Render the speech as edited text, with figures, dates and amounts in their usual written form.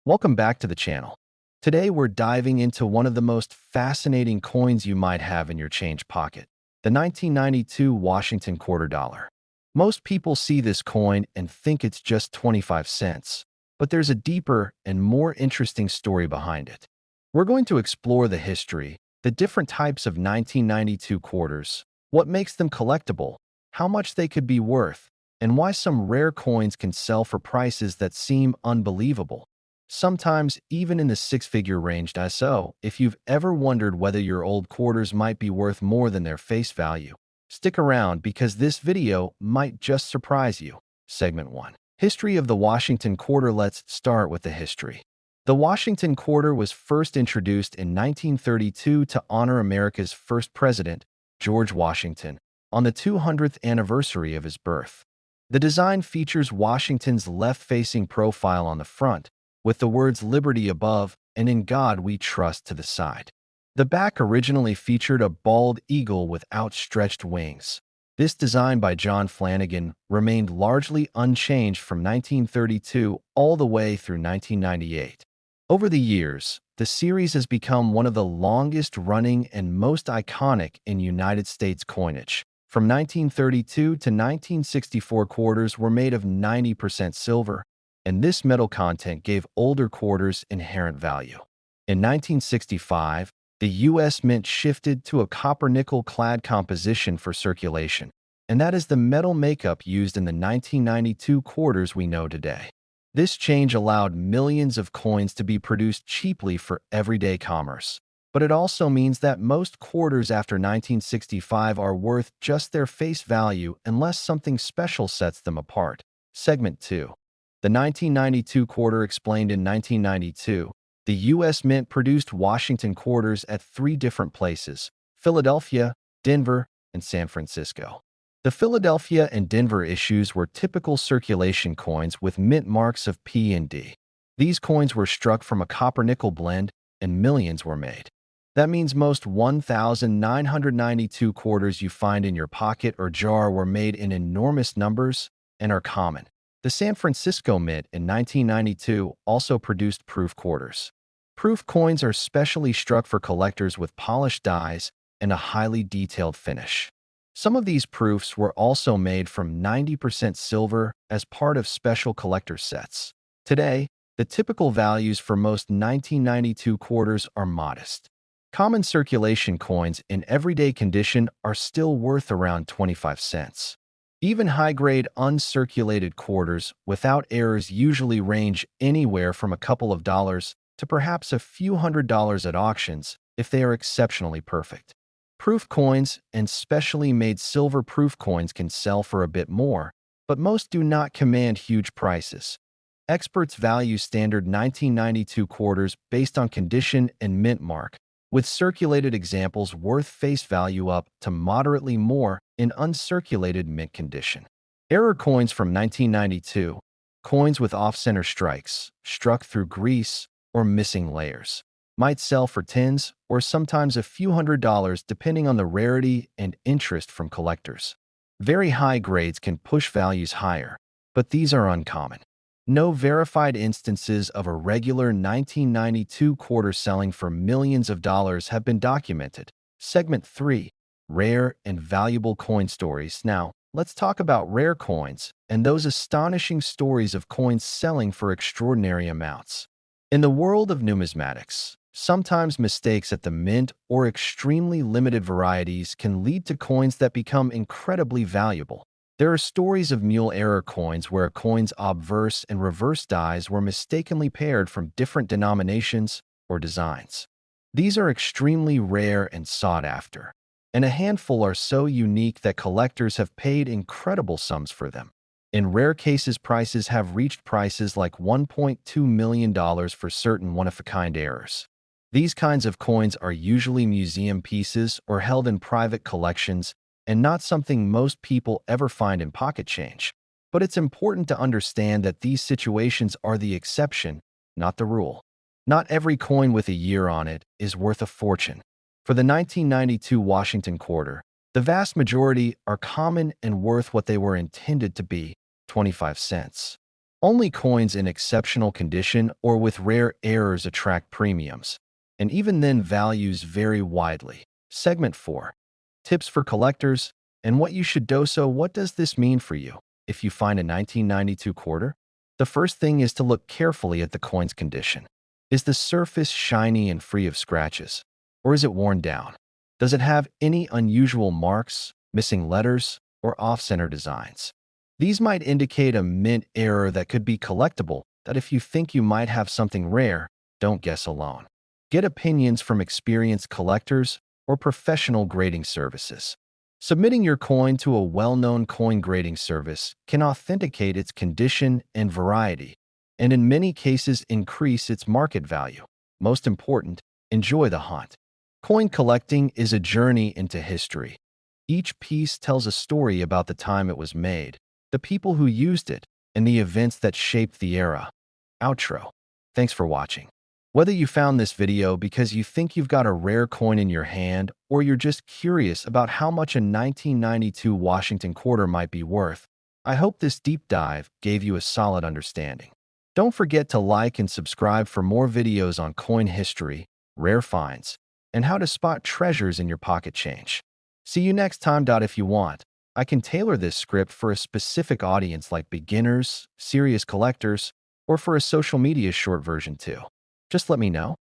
Welcome back to the channel. Today we're diving into one of the most fascinating coins you might have in your change pocket, the 1992 Washington quarter dollar. Most people see this coin and think it's just 25 cents, but there's a deeper and more interesting story behind it. We're going to explore the history, the different types of 1992 quarters, what makes them collectible, how much they could be worth, and why some rare coins can sell for prices that seem unbelievable, sometimes even in the six-figure range. So, if you've ever wondered whether your old quarters might be worth more than their face value, stick around because this video might just surprise you. Segment 1. History of the Washington Quarter. Let's start with the history. The Washington Quarter was first introduced in 1932 to honor America's first president, George Washington, on the 200th anniversary of his birth. The design features Washington's left-facing profile on the front, with the words "Liberty" above and "In God We Trust" to the side. The back originally featured a bald eagle with outstretched wings. This design by John Flanagan remained largely unchanged from 1932 all the way through 1998. Over the years, the series has become one of the longest-running and most iconic in United States coinage. From 1932 to 1964, quarters were made of 90% silver, and this metal content gave older quarters inherent value. In 1965, the U.S. Mint shifted to a copper-nickel clad composition for circulation, and that is the metal makeup used in the 1992 quarters we know today. This change allowed millions of coins to be produced cheaply for everyday commerce, but it also means that most quarters after 1965 are worth just their face value unless something special sets them apart. Segment 2. The 1992 quarter. Explained. In 1992, the U.S. Mint produced Washington quarters at three different places: Philadelphia, Denver, and San Francisco. The Philadelphia and Denver issues were typical circulation coins with mint marks of P and D. These coins were struck from a copper-nickel blend, and millions were made. That means most 1,992 quarters you find in your pocket or jar were made in enormous numbers and are common. The San Francisco Mint in 1992 also produced proof quarters. Proof coins are specially struck for collectors with polished dies and a highly detailed finish. Some of these proofs were also made from 90% silver as part of special collector sets. Today, the typical values for most 1992 quarters are modest. Common circulation coins in everyday condition are still worth around 25 cents. Even high-grade uncirculated quarters without errors usually range anywhere from a couple of dollars to perhaps a few $100s at auctions if they are exceptionally perfect. Proof coins and specially made silver proof coins can sell for a bit more, but most do not command huge prices. Experts value standard 1992 quarters based on condition and mint mark, with circulated examples worth face value up to moderately more in uncirculated mint condition. Error coins from 1992, coins with off-center strikes, struck through grease, or missing layers, might sell for tens or sometimes a few $100s depending on the rarity and interest from collectors. Very high grades can push values higher, but these are uncommon. No verified instances of a regular 1992 quarter selling for millions of dollars have been documented. Segment 3. Rare and valuable coin stories. Now, let's talk about rare coins and those astonishing stories of coins selling for extraordinary amounts. In the world of numismatics, sometimes mistakes at the mint or extremely limited varieties can lead to coins that become incredibly valuable. There are stories of mule error coins where a coin's obverse and reverse dies were mistakenly paired from different denominations or designs. These are extremely rare and sought after, and a handful are so unique that collectors have paid incredible sums for them. In rare cases, prices have reached prices like $1.2 million for certain one-of-a-kind errors. These kinds of coins are usually museum pieces or held in private collections, and not something most people ever find in pocket change. But it's important to understand that these situations are the exception, not the rule. Not every coin with a year on it is worth a fortune. For the 1992 Washington quarter, the vast majority are common and worth what they were intended to be, 25 cents. Only coins in exceptional condition or with rare errors attract premiums, and even then values vary widely. Segment 4. Tips for collectors and what you should do. So what does this mean for you? If you find a 1992 quarter, the first thing is to look carefully at the coin's condition. Is the surface shiny and free of scratches? Or is it worn down? Does it have any unusual marks, missing letters, or off-center designs? These might indicate a mint error that could be collectible, that if you think you might have something rare, don't guess alone. Get opinions from experienced collectors or professional grading services. Submitting your coin to a well-known coin grading service can authenticate its condition and variety, and in many cases increase its market value. Most important, enjoy the hunt. Coin collecting is a journey into history. Each piece tells a story about the time it was made, the people who used it, and the events that shaped the era. Outro. Thanks for watching. Whether you found this video because you think you've got a rare coin in your hand or you're just curious about how much a 1992 Washington quarter might be worth, I hope this deep dive gave you a solid understanding. Don't forget to like and subscribe for more videos on coin history, rare finds, and how to spot treasures in your pocket change. See you next time. If you want, I can tailor this script for a specific audience like beginners, serious collectors, or for a social media short version too. Just let me know.